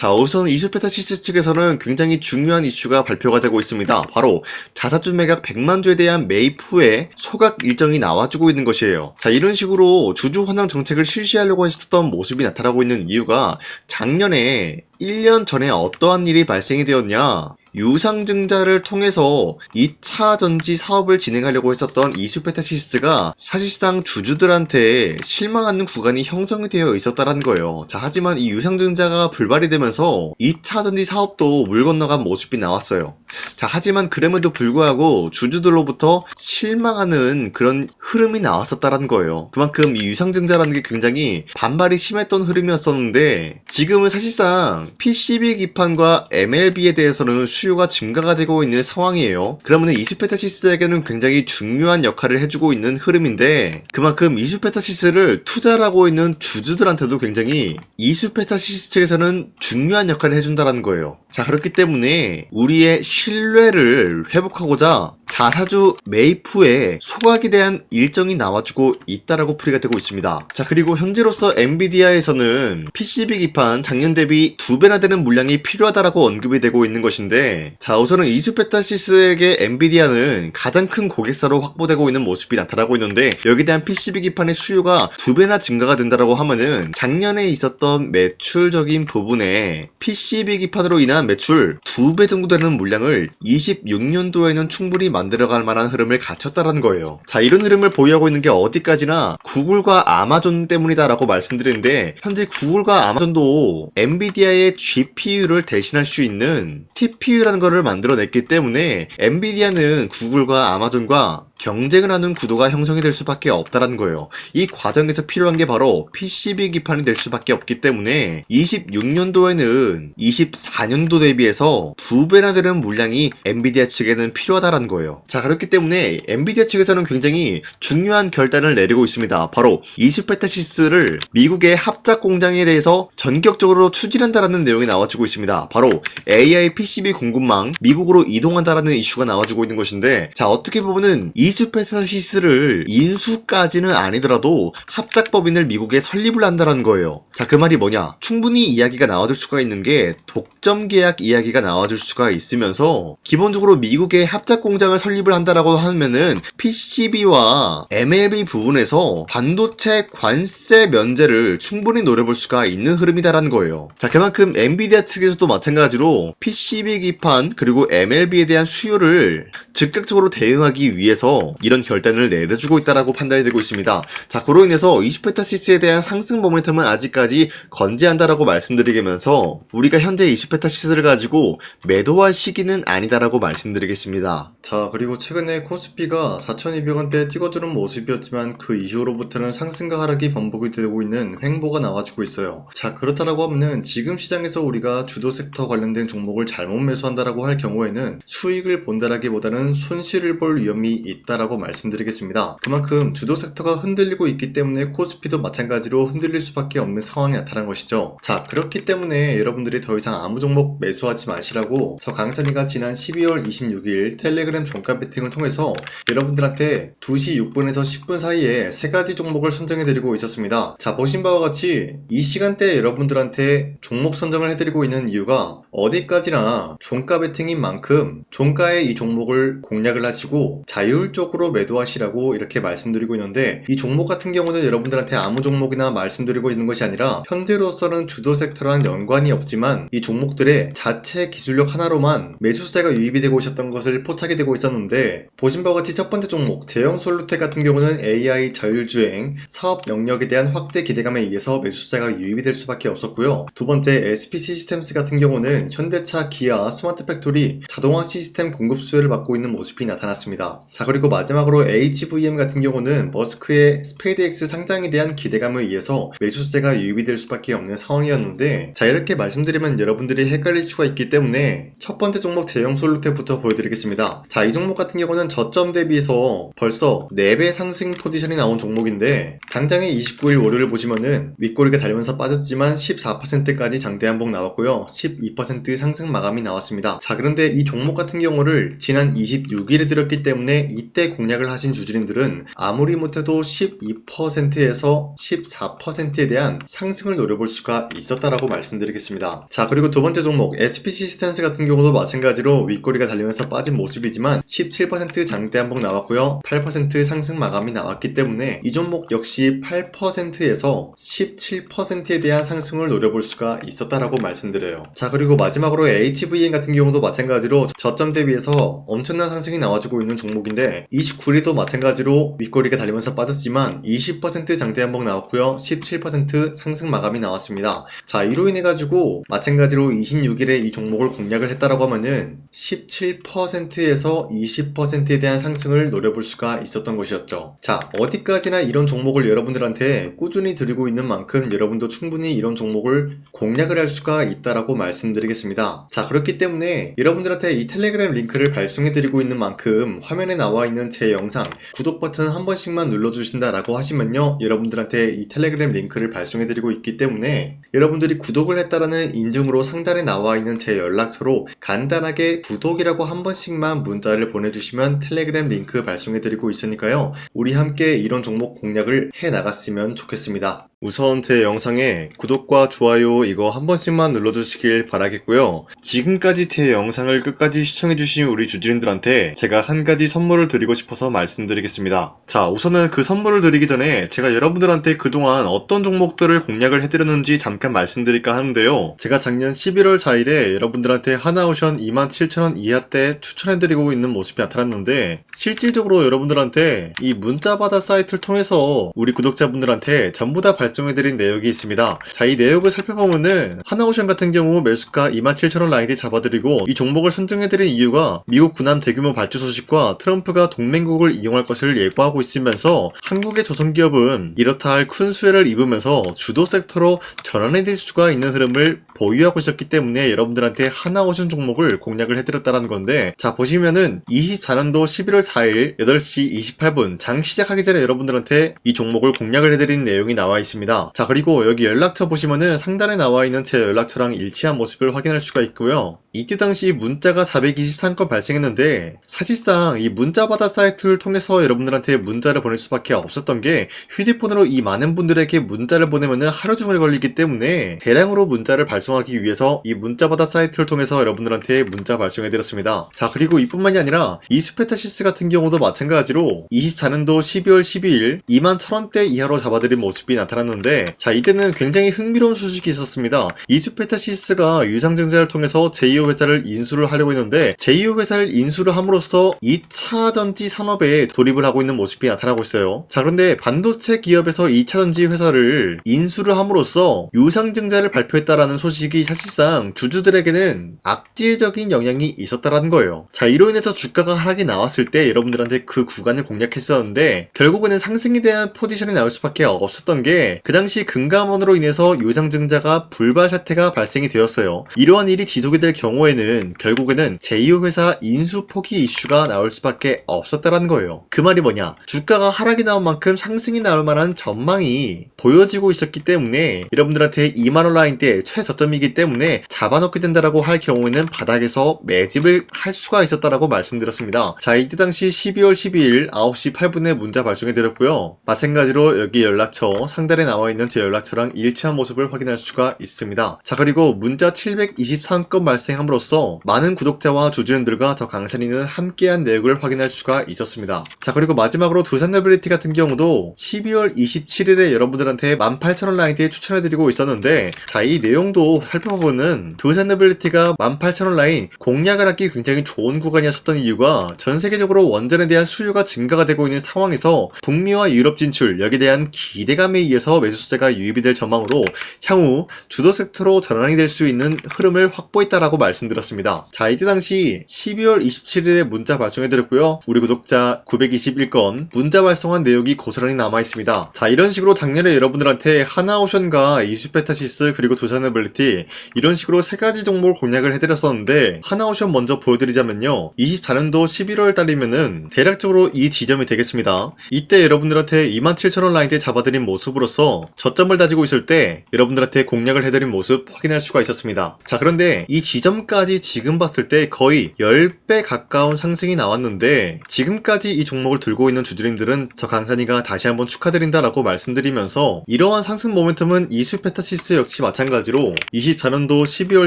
자, 우선 이수페타시스 측에서는 굉장히 중요한 이슈가 발표가 되고 있습니다. 바로 자사주 매각 100만 주에 대한 매입 후에 소각 일정이 나와주고 있는 것이에요. 자, 이런 식으로 주주 환원 정책을 실시하려고 했었던 모습이 나타나고 있는 이유가 작년에 1년 전에 어떠한 일이 발생이 되었냐, 유상증자를 통해서 2차 전지 사업을 진행하려고 했었던 이수페타시스가 사실상 주주들한테 실망하는 구간이 형성이 되어 있었다는 거예요. 자, 하지만 이 유상증자가 불발이 되면서 2차 전지 사업도 물 건너간 모습이 나왔어요. 자, 하지만 그럼에도 불구하고 주주들로부터 실망하는 그런 흐름이 나왔었다는 거예요. 그만큼 이 유상증자라는 게 굉장히 반발이 심했던 흐름이었었는데, 지금은 사실상 PCB 기판과 MLB에 대해서는 수요가 증가가 되고 있는 상황이에요. 그러면 이수페타시스에게는 굉장히 중요한 역할을 해주고 있는 흐름인데, 그만큼 이수페타시스를 투자를 하고 있는 주주들한테도 굉장히 이수페타시스 측에서는 중요한 역할을 해준다는 거예요. 자, 그렇기 때문에 우리의 신뢰를 회복하고자 자사주 매입 후에 소각에 대한 일정이 나와주고 있다라고 풀이가 되고 있습니다. 자, 그리고 현재로서 엔비디아에서는 PCB 기판 작년 대비 2배나 되는 물량이 필요하다라고 언급이 되고 있는 것인데, 자, 우선은 이수페타시스에게 엔비디아는 가장 큰 고객사로 확보되고 있는 모습이 나타나고 있는데, 여기에 대한 PCB 기판의 수요가 2배나 증가가 된다라고 하면은 작년에 있었던 매출적인 부분에 PCB 기판으로 인한 매출 2배 정도 되는 물량을 26년도에는 충분히 만들어갈 만한 흐름을 갖췄다는 거예요. 자, 이런 흐름을 보유하고 있는 게 어디까지나 구글과 아마존 때문이다라고 말씀드리는데, 현재 구글과 아마존도 엔비디아의 GPU를 대신할 수 있는 TPU라는 거를 만들어냈기 때문에 엔비디아는 구글과 아마존과 경쟁을 하는 구도가 형성이 될 수밖에 없다는 거예요. 이 과정에서 필요한 게 바로 PCB 기판이 될 수밖에 없기 때문에 26년도에는 24년도 대비해서 2배나 되는 물량이 엔비디아 측에는 필요하다는 거예요. 자, 그렇기 때문에 엔비디아 측에서는 굉장히 중요한 결단을 내리고 있습니다. 바로 이수페타시스를 미국의 합작 공장에 대해서 전격적으로 추진한다라는 내용이 나와주고 있습니다. 바로 AI PCB 공급망 미국으로 이동한다라는 이슈가 나와주고 있는 것인데, 자, 어떻게 보면은 이수페타시스를 인수까지는 아니더라도 합작법인을 미국에 설립을 한다는 거예요. 자, 그 말이 뭐냐? 충분히 이야기가 나와줄 수가 있는 게 독점 계약 이야기가 나와줄 수가 있으면서, 기본적으로 미국의 합작 공장을 설립을 한다라고 하면은 PCB와 MLB 부분에서 반도체 관세 면제를 충분히 노려볼 수가 있는 흐름이다라는 거예요. 자, 그만큼 엔비디아 측에서도 마찬가지로 PCB 기판 그리고 MLB에 대한 수요를 즉각적으로 대응하기 위해서 이런 결단을 내려주고 있다라고 판단이 되고 있습니다. 자, 그로 인해서 이수페타시스에 대한 상승 모멘텀은 아직까지 건재한다라고 말씀드리면서, 우리가 현재 이수페타시스를 가지고 매도할 시기는 아니다라고 말씀드리겠습니다. 자, 그리고 최근에 코스피가 4,200원대에 찍어주는 모습이었지만 그 이후로부터는 상승과 하락이 반복이 되고 있는 횡보가 나와주고 있어요. 자, 그렇다라고 하면은 지금 시장에서 우리가 주도 섹터 관련된 종목을 잘못 매수한다라고 할 경우에는 수익을 본다라기보다는 손실을 볼 위험이 있다라고 말씀드리겠습니다. 그만큼 주도 섹터가 흔들리고 있기 때문에 코스피도 마찬가지로 흔들릴 수밖에 없는 상황이 나타난 것이죠. 자, 그렇기 때문에 여러분들이 더 이상 아무 종목 매수하지 마시라고 저 강산이가 지난 12월 26일 텔레그램 종가 배팅을 통해서 여러분들한테 2시 6분에서 10분 사이에 3가지 종목을 선정해드리고 있었습니다. 자, 보신 바와 같이 이 시간대에 여러분들한테 종목 선정을 해드리고 있는 이유가, 어디까지나 종가 배팅인 만큼 종가에 이 종목을 공략을 하시고 자율적으로 매도하시라고 이렇게 말씀드리고 있는데, 이 종목 같은 경우는 여러분들한테 아무 종목이나 말씀드리고 있는 것이 아니라 현재로서는 주도 섹터랑 연관이 없지만 이 종목들의 자체 기술력 하나로만 매수세가 유입이 되고 있었던 것을 포착이 되고 있었는데, 보신 바와 같이 첫 번째 종목 제형솔루텍 같은 경우는 AI 자율주행 사업 영역에 대한 확대 기대감에 의해서 매수세가 유입이 될 수밖에 없었고요. 두 번째 SP 시스템스 같은 경우는 현대차, 기아, 스마트 팩토리 자동화 시스템 공급 수요를 받고 있는 모습이 나타났습니다. 자, 그리고 마지막으로 HVM 같은 경우는 머스크의 스페이드X 상장에 대한 기대감에 의해서 매수세가 유입이 될 수밖에 없는 상황이었는데, 자, 이렇게 말씀드리면 여러분들이 헷갈릴 수가 있기 때문에 첫 번째 종목 마지막으로 대형 솔루텍부터 보여드리겠습니다. 자, 이 종목 같은 경우는 저점 대비해서 벌써 4배 상승 포지션이 나온 종목인데 당장의 29일 월요일 보시면은 윗꼬리가 달리면서 빠졌지만 14%까지 장대 한봉 나왔고요. 12% 상승 마감이 나왔습니다. 자, 그런데 이 종목 같은 경우를 지난 26일에 들었기 때문에 이때 공략을 하신 주주님들은 아무리 못해도 12%에서 14%에 대한 상승을 노려볼 수가 있었다라고 말씀드리겠습니다. 자, 그리고 두 번째 종목 SPC 스탠스 같은 경우도 마찬가지로 윗꼬리가 달리면서 빠진 모습이지만 17% 장대 한봉 나왔고요. 8% 상승 마감이 나왔기 때문에 이 종목 역시 8%에서 17%에 대한 상승을 노려볼 수가 있었다라고 말씀드려요. 자, 그리고 마지막으로 HVN 같은 경우도 마찬가지로 저점 대비해서 엄청난 상승이 나와주고 있는 종목인데 29일도 마찬가지로 윗꼬리가 달리면서 빠졌지만 20% 장대 한봉 나왔고요. 17% 상승 마감이 나왔습니다. 자, 이로 인해 가지고 마찬가지로 26일에 이 종목을 공략을 했다라고 하면은 17%에서 20%에 대한 상승을 노려볼 수가 있었던 것이었죠. 자, 어디까지나 이런 종목을 여러분들한테 꾸준히 드리고 있는 만큼 여러분도 충분히 이런 종목을 공략을 할 수가 있다라고 말씀드리겠습니다. 자, 그렇기 때문에 여러분들한테 이 텔레그램 링크를 발송해 드리고 있는 만큼 화면에 나와 있는 제 영상 구독 버튼 한 번씩만 눌러주신다라고 하시면요, 여러분들한테 이 텔레그램 링크를 발송해 드리고 있기 때문에 여러분들이 구독을 했다라는 인증으로 상단에 나와 있는 제 연락처로 간단하게 구독이라고 한 번씩만 문자를 보내주시면 텔레그램 링크 발송해 드리고 있으니까요, 우리 함께 이런 종목 공략을 해 나갔으면 좋겠습니다. 우선 제 영상에 구독과 좋아요 이거 한 번씩만 눌러주시길 바라겠고요. 지금까지 제 영상을 끝까지 시청해주신 우리 주주님들한테 제가 한 가지 선물을 드리고 싶어서 말씀드리겠습니다. 자, 우선은 그 선물을 드리기 전에 제가 여러분들한테 그동안 어떤 종목들을 공략을 해드렸는지 잠깐 말씀드릴까 하는데요. 제가 작년 11월 4일에 여러분들한테 하나오션 27,000원 이하대 추천해드리고 있는 모습이 나타났는데 실질적으로 여러분들한테 이 문자받아 사이트를 통해서 우리 구독자분들한테 전부 다 발송해드린 내역이 있습니다. 자, 이 내역을 살펴보면은 하나오션 같은 경우 매수가 27,000원 라인에 잡아드리고 이 종목을 선정해드린 이유가 미국 군함 대규모 발주 소식과 트럼프가 동맹국을 이용할 것을 예고하고 있으면서 한국의 조선기업은 이렇다 할 큰 수혜를 입으면서 주도 섹터로 전환해질 수가 있는 흐름을 보유하고 있었기 때문에 여러분들한테 하나오션 종목을 공략을 해드렸다는 건데, 자, 보시면은 24년도 11월 4일 8시 28분 장 시작하기 전에 여러분들한테 이 종목을 공략을 해드린 내용이 나와 있습니다. 자, 그리고 여기 연락처 보시면은 상단에 나와 있는 제 연락처랑 일치한 모습을 확인할 수가 있고요. 이때 당시 문자가 423건 발생했는데 사실상 이 문자받아 사이트를 통해서 여러분들한테 문자를 보낼 수밖에 없었던 게 휴대폰으로 이 많은 분들에게 문자를 보내면은 하루 종일 걸리기 때문에 대량으로 문자를 발송하기 위해서 이 문자받아 사이트를 통해서 여러분들한테 문자 발송해드렸습니다. 자, 그리고 이뿐만이 아니라 이스페타시스 같은 경우도 마찬가지로 24년도 12월 12일 21,000원대 이하로 잡아드린 모습이 나타났는데, 자, 이때는 굉장히 흥미로운 소식이 있었습니다. 이스페타시스가 유상증자를 통해서 제2호 회사를 인수를 하려고 했는데 제2호 회사를 인수를 함으로써 2차 전지 산업에 돌입을 하고 있는 모습이 나타나고 있어요. 자, 그런데 반도체 기업에서 2차 전지 회사를 인수를 함으로써 유상증자를 발표했다라는 소식이 사실상 주주들에게는 악질적인 영향이 있었다라는 거예요. 자, 이로 인해서 주가가 하락이 나왔을 때 여러분들한테 그 구간을 공략했었는데 결국에는 상승에 대한 포지션이 나올 수밖에 없었던 게 그 당시 금감원으로 인해서 유상증자가 불발 사태가 발생이 되었어요. 이러한 일이 지속이 될 경우에는 결국에는 제2호 회사 인수 포기 이슈가 나올 수밖에 없었다라는 거예요. 그 말이 뭐냐? 주가가 하락이 나온 만큼 상승이 나올 만한 전망이 보여지고 있었기 때문에 여러분들한테 2만원 라인대 최저점이기 때문에 잡아놓게 된다라고 할 경우에는 바닥에서 매집을 할 수가 있었다라고 말씀드렸습니다. 자, 이때 당시 12월 12일 9시 8분에 문자 발송해드렸고요. 마찬가지로 여기 연락처 상단에 나와 있는 제 연락처랑 일치한 모습을 확인할 수가 있습니다. 자, 그리고 문자 723건 발생함으로써 많은 구독자와 주주님들과 저 강산이는 함께한 내역을 확인할 수가 있었습니다. 자, 그리고 마지막으로 두산노빌리티 같은 경우도 12월 27일에 여러분들한테 18,000원 라인대에 추천해드리고 있었는데, 자, 이 내용도 살펴보면 두산노빌리티가 18,000원 라인 공략을 하기 굉장히 좋은 구간이었었던 이유가 전 세계적으로 원전에 대한 수요가 증가가 되고 있는 상황에서 북미와 유럽 진출 여기에 대한 기대감에 의해서 더 매수세가 유입이 될 전망으로 향후 주도 섹터로 전환이 될 수 있는 흐름을 확보했다라고 말씀드렸습니다. 자, 이때 당시 12월 27일에 문자 발송해드렸고요. 우리 구독자 921건 문자 발송한 내용이 고스란히 남아있습니다. 자, 이런 식으로 작년에 여러분들한테 하나오션과 이슈페타시스 그리고 두산에빌리티 이런 식으로 세 가지 종목을 공략을 해드렸었는데, 하나오션 먼저 보여드리자면요, 24년도 11월 달이면은 대략적으로 이 지점이 되겠습니다. 이때 여러분들한테 27,000원 라인대 잡아드린 모습으로서 저점을 다지고 있을 때 여러분들한테 공략을 해드린 모습 확인할 수가 있었습니다. 자, 그런데 이 지점까지 지금 봤을 때 거의 10배 가까운 상승이 나왔는데, 지금까지 이 종목을 들고 있는 주주님들은 저 강산이가 다시 한번 축하드린다라고 말씀드리면서, 이러한 상승 모멘텀은 이슈페타시스 역시 마찬가지로 24년도 12월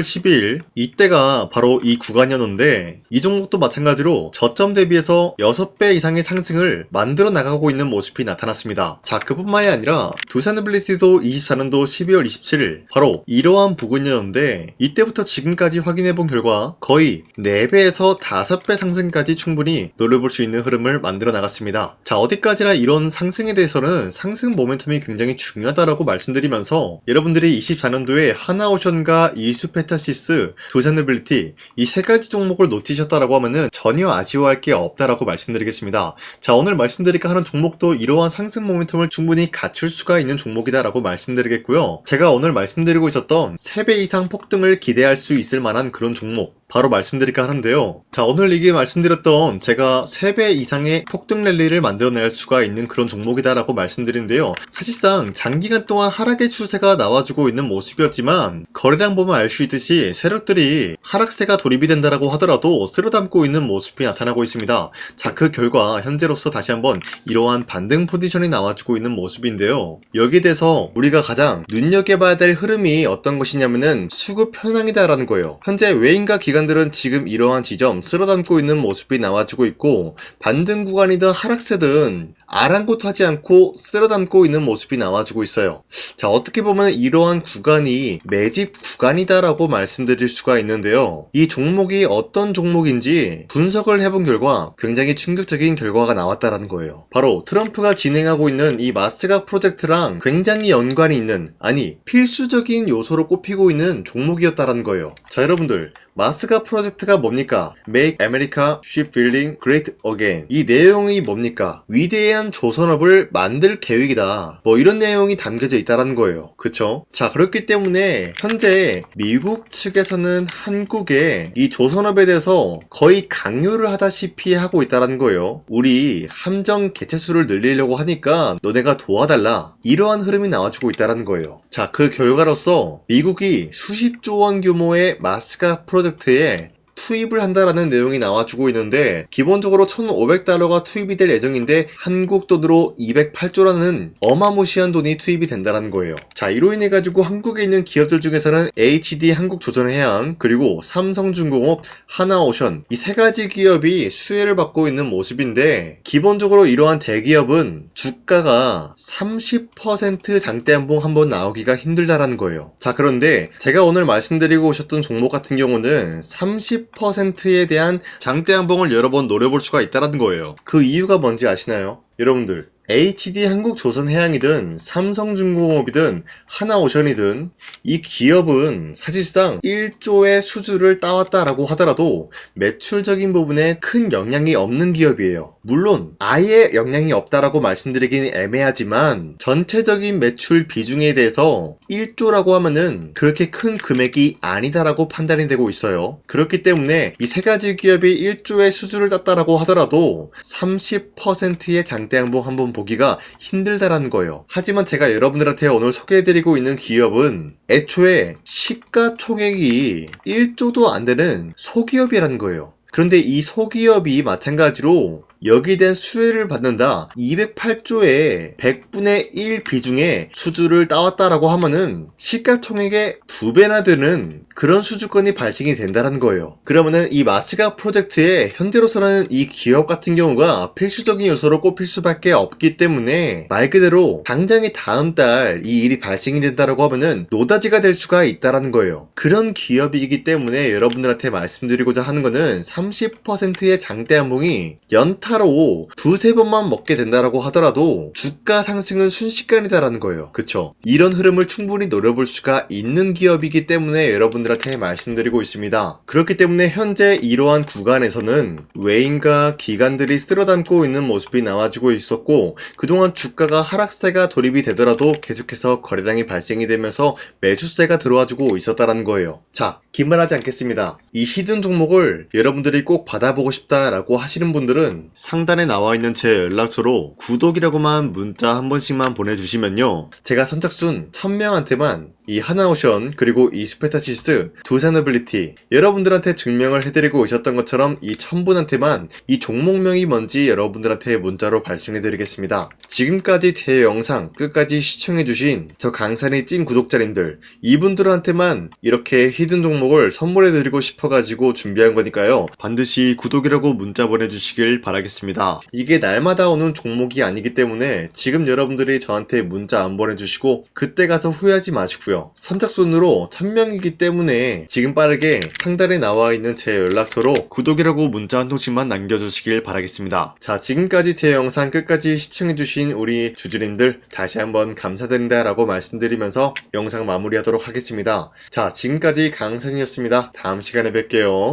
12일 이때가 바로 이 구간이었는데, 이 종목도 마찬가지로 저점 대비해서 6배 이상의 상승을 만들어 나가고 있는 모습이 나타났습니다. 자, 그뿐만이 아니라 두산에빌리티도 24년도 12월 27일 바로 이러한 부근이었는데, 이때부터 지금까지 확인해본 결과 거의 4배에서 5배 상승까지 충분히 노려볼 수 있는 흐름을 만들어 나갔습니다. 자, 어디까지나 이런 상승에 대해서는 상승 모멘텀이 굉장히 중요하다라고 말씀드리면서, 여러분들이 24년도에 하나오션과 이슈페타시스, 두산에빌리티 이 세 가지 종목을 놓치셨다라고 하면은 전혀 아쉬워할 게 없다라고 말씀드리겠습니다. 자, 오늘 말씀드릴까 하는 종목도 이러한 상승 모멘텀을 충분히 갖출 수가 있는 종목이다라고 말씀드리겠고요. 제가 오늘 말씀드리고 있었던 3배 이상 폭등을 기대할 수 있을 만한 그런 종목 바로 말씀드릴까 하는데요. 자, 오늘 이게 말씀드렸던 제가 3배 이상의 폭등 랠리를 만들어낼 수가 있는 그런 종목이다라고 말씀드리는데요. 사실상 장기간 동안 하락의 추세가 나와주고 있는 모습이었지만, 거래량 보면 알 수 있듯이 세력들이 하락세가 돌입이 된다라고 하더라도 쓸어담고 있는 모습이 나타나고 있습니다. 자, 그 결과 현재로서 다시 한번 이러한 반등 포지션이 나와주고 있는 모습인데요. 여기에 대해서 우리가 가장 눈여겨봐야 될 흐름이 어떤 것이냐면은 수급 현황이다라는 거예요. 현재 외인과 기관들은 지금 이러한 지점 쓸어담고 있는 모습이 나와주고 있고, 반등 구간이든 하락세든 아랑곳하지 않고 쓸어담고 있는 모습이 나와주고 있어요. 자, 어떻게 보면 이러한 구간이 매집 구간이다라고 말씀드릴 수가 있는데요. 이 종목이 어떤 종목인지 분석을 해본 결과 굉장히 충격적인 결과가 나왔다라는 거예요. 바로 트럼프가 진행하고 있는 이 마스가 프로젝트랑 굉장히 연관이 있는, 아니 필수적인 요소로 꼽히고 있는 종목이었다라는 거예요. 자, 여러분들, 마스가 프로젝트가 뭡니까? Make America Shipbuilding Great Again. 이 내용이 뭡니까? 위대한 조선업을 만들 계획이다. 뭐 이런 내용이 담겨져 있다는 거예요. 그쵸? 자, 그렇기 때문에 현재 미국 측에서는 한국에 이 조선업에 대해서 거의 강요를 하다시피 하고 있다는 거예요. 우리 함정 개체수를 늘리려고 하니까 너네가 도와달라. 이러한 흐름이 나와주고 있다는 거예요. 자, 그 결과로서 미국이 수십조 원 규모의 마스가 프로젝트에 투입을 한다라는 내용이 나와주고 있는데, 기본적으로 1,500달러가 투입이 될 예정인데 한국 돈으로 208조라는 어마무시한 돈이 투입이 된다는 거예요. 자, 이로 인해 가지고 한국에 있는 기업들 중에서는 HD 한국조선해양, 그리고 삼성중공업, 하나오션 이 세 가지 기업이 수혜를 받고 있는 모습인데, 기본적으로 이러한 대기업은 주가가 30% 장대한봉 한번 나오기가 힘들다라는 거예요. 자, 그런데 제가 오늘 말씀드리고 오셨던 종목 같은 경우는 30%에 대한 장대 한봉을 여러 번 노려볼 수가 있다는 거예요. 그 이유가 뭔지 아시나요? 여러분들, HD 한국조선해양이든 삼성중공업이든 하나오션이든 이 기업은 사실상 1조의 수주를 따왔다라고 하더라도 매출적인 부분에 큰 영향이 없는 기업이에요. 물론 아예 영향이 없다라고 말씀드리긴 애매하지만, 전체적인 매출 비중에 대해서 1조라고 하면은 그렇게 큰 금액이 아니다라고 판단이 되고 있어요. 그렇기 때문에 이 세 가지 기업이 1조의 수주를 땄다라고 하더라도 30%의 장대양봉 한번 보기가 힘들다라는 거예요. 하지만 제가 여러분들한테 오늘 소개해드리고 있는 기업은 애초에 시가총액이 1조도 안 되는 소기업이라는 거예요. 그런데 이 소기업이 마찬가지로 여기에 대한 수혜를 받는다, 208조의 100분의 1 비중의 수주를 따왔다라고 하면은 시가총액의 2배나 되는 그런 수주권이 발생이 된다는 거예요. 그러면은 이 마스가 프로젝트에 현재로서는 이 기업 같은 경우가 필수적인 요소로 꼽힐 수밖에 없기 때문에, 말 그대로 당장에 다음 달 이 일이 발생이 된다라고 하면은 노다지가 될 수가 있다라는 거예요. 그런 기업이기 때문에 여러분들한테 말씀드리고자 하는 거는 30%의 장대한봉이 연타 한타로 두세 번만 먹게 된다라고 하더라도 주가 상승은 순식간이다라는 거예요. 그쵸? 이런 흐름을 충분히 노려볼 수가 있는 기업이기 때문에 여러분들한테 말씀드리고 있습니다. 그렇기 때문에 현재 이러한 구간에서는 외인과 기관들이 쓸어담고 있는 모습이 나와주고 있었고, 그동안 주가가 하락세가 돌입이 되더라도 계속해서 거래량이 발생이 되면서 매수세가 들어와주고 있었다라는 거예요. 자, 긴말하지 않겠습니다. 이 히든 종목을 여러분들이 꼭 받아보고 싶다라고 하시는 분들은 상단에 나와 있는 제 연락처로 구독이라고만 문자 한 번씩만 보내주시면요, 제가 선착순 1000명한테만 이 하나오션 그리고 이 스페타시스 두 사너빌리티 여러분들한테 증명을 해드리고 있었던 것처럼 이 1000분한테만 이 종목명이 뭔지 여러분들한테 문자로 발송해드리겠습니다. 지금까지 제 영상 끝까지 시청해주신 저 강산의 찐 구독자님들, 이분들한테만 이렇게 히든 종목을 선물해드리고 싶어가지고 준비한 거니까요, 반드시 구독이라고 문자 보내주시길 바라겠습니다. 이게 날마다 오는 종목이 아니기 때문에 지금 여러분들이 저한테 문자 안 보내주시고 그때 가서 후회하지 마시고요. 선착순으로 1000명이기 때문에 지금 빠르게 상단에 나와 있는 제 연락처로 구독이라고 문자 한 통씩만 남겨주시길 바라겠습니다. 자, 지금까지 제 영상 끝까지 시청해주신 우리 주주님들 다시 한번 감사드린다 라고 말씀드리면서 영상 마무리하도록 하겠습니다. 자, 지금까지 강산이었습니다. 다음 시간에 뵐게요.